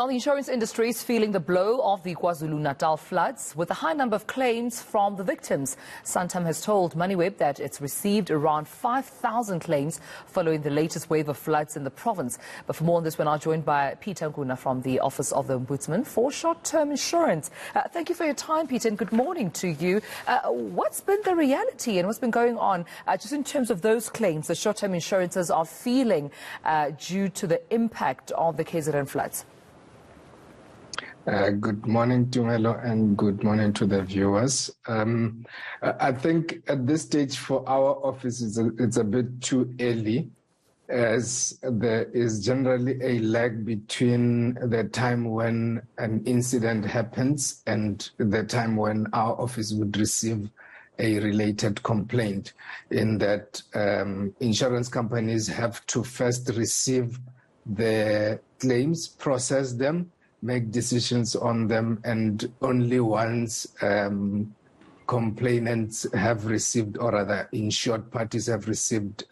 Well, the insurance industry is feeling the blow of the KwaZulu-Natal floods with a high number of claims from the victims. Santam has told MoneyWeb that it's received around 5,000 claims following the latest wave of floods in the province. But for more on this, we're now joined by Nkhuna from the Office of the Ombudsman for short-term insurance. Thank you for your time, Peter, and good morning to you. What's been the reality and what's been going on just in terms of those claims that short-term insurances are feeling due to the impact of the KZN floods? Good morning, Tumelo, and good morning to the viewers. I think at this stage for our office, it's a bit too early, as there is generally a lag between the time when an incident happens and the time when our office would receive a related complaint, in that insurance companies have to first receive the claims, process them, make decisions on them, and only once complainants have received, or rather insured parties have received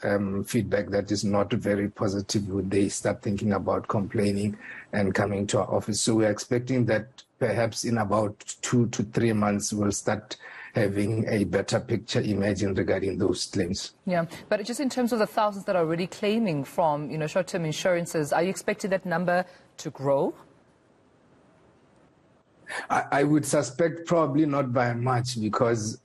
feedback that is not very positive, would they start thinking about complaining and coming to our office. So we're expecting that perhaps in about 2 to 3 months we'll start having a better picture emerging regarding those claims. Yeah, but just in terms of the thousands that are already claiming from short-term insurances, are you expecting that number to grow? I would suspect probably not by much, because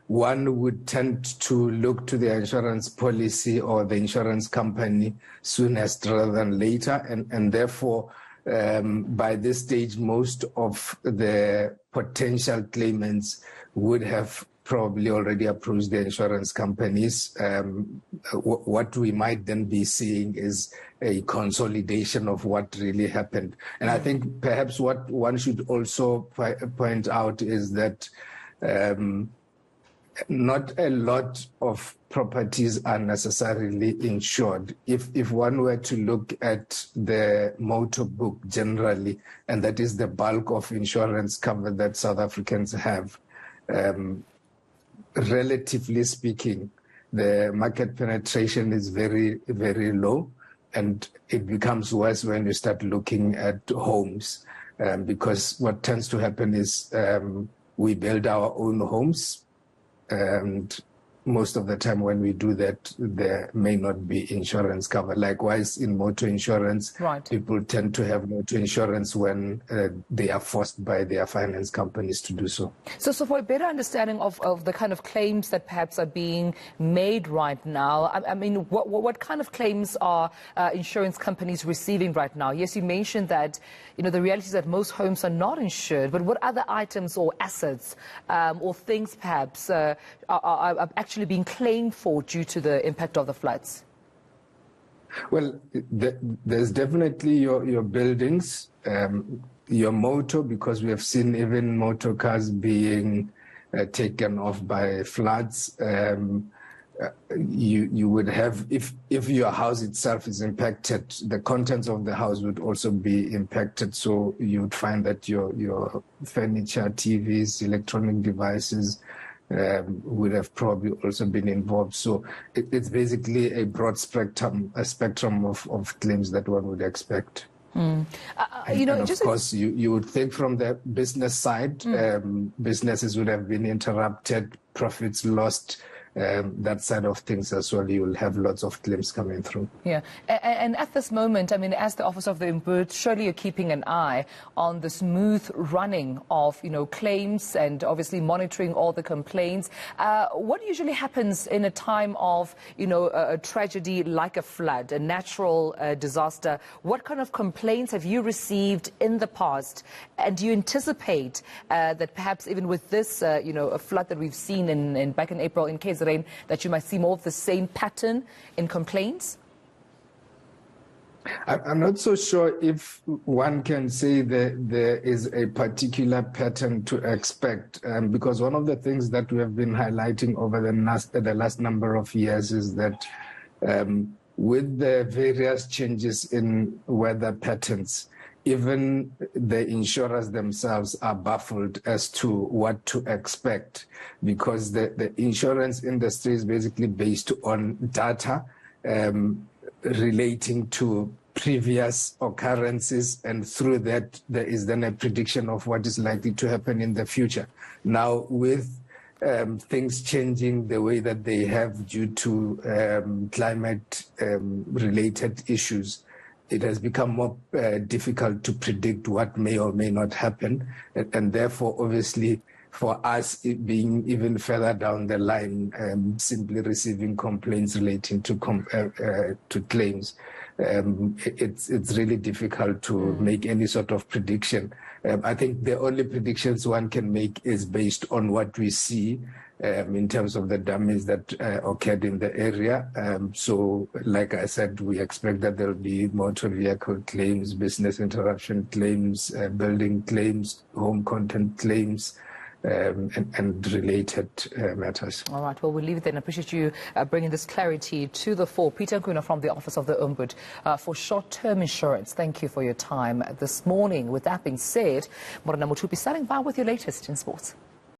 one would tend to look to the insurance policy or the insurance company soonest rather than later, and therefore by this stage most of the potential claimants would have probably already approached the insurance companies. What we might then be seeing is a consolidation of what really happened. And I think perhaps what one should also point out is that not a lot of properties are necessarily insured. If one were to look at the motor book generally, and that is the bulk of insurance cover that South Africans have, relatively speaking, the market penetration is very, very low, and it becomes worse when you start looking at homes, because what tends to happen is we build our own homes, and most of the time when we do that, there may not be insurance cover. Likewise, in motor insurance, right, people tend to have motor insurance when they are forced by their finance companies to do so. So for a better understanding of the kind of claims that perhaps are being made right now, I mean, what kind of claims are insurance companies receiving right now? Yes, you mentioned that, the reality is that most homes are not insured, but what other items or assets or things perhaps are actually being claimed for due to the impact of the floods? Well, there's definitely your buildings, your motor, because we have seen even motor cars being taken off by floods. You would have, if your house itself is impacted, the contents of the house would also be impacted. So you would find that your furniture, TVs, electronic devices would have probably also been involved. So it's basically a broad spectrum, of claims that one would expect. And of course, you would think from the business side, businesses would have been interrupted, profits lost. That side of things as well, you will have lots of claims coming through. Yeah, and at this moment, I mean, as the Office of the Ombud, surely you're keeping an eye on the smooth running of, claims and obviously monitoring all the complaints. What usually happens in a time of, a tragedy like a flood, a natural disaster? What kind of complaints have you received in the past? And do you anticipate that perhaps even with this, a flood that we've seen back in April in KZN, that you might see more of the same pattern in complaints? I'm not so sure if one can say that there is a particular pattern to expect, because one of the things that we have been highlighting over the last number of years is that with the various changes in weather patterns, even the insurers themselves are baffled as to what to expect, because the insurance industry is basically based on data relating to previous occurrences, and through that there is then a prediction of what is likely to happen in the future. Now, with things changing the way that they have due to climate-related issues, it has become more difficult to predict what may or may not happen, and therefore, obviously, for us, it being even further down the line, simply receiving complaints relating to claims, it's really difficult to make any sort of prediction. I think the only predictions one can make is based on what we see in terms of the damage that occurred in the area. So, like I said, we expect that there will be motor vehicle claims, business interruption claims, building claims, home content claims, and related matters. All right, well, we'll leave it there. I appreciate you bringing this clarity to the fore. Peter Nkhuna from the Office of the Ombud for short-term insurance. Thank you for your time this morning. With that being said, Morena Mutupi starting by with your latest in sports.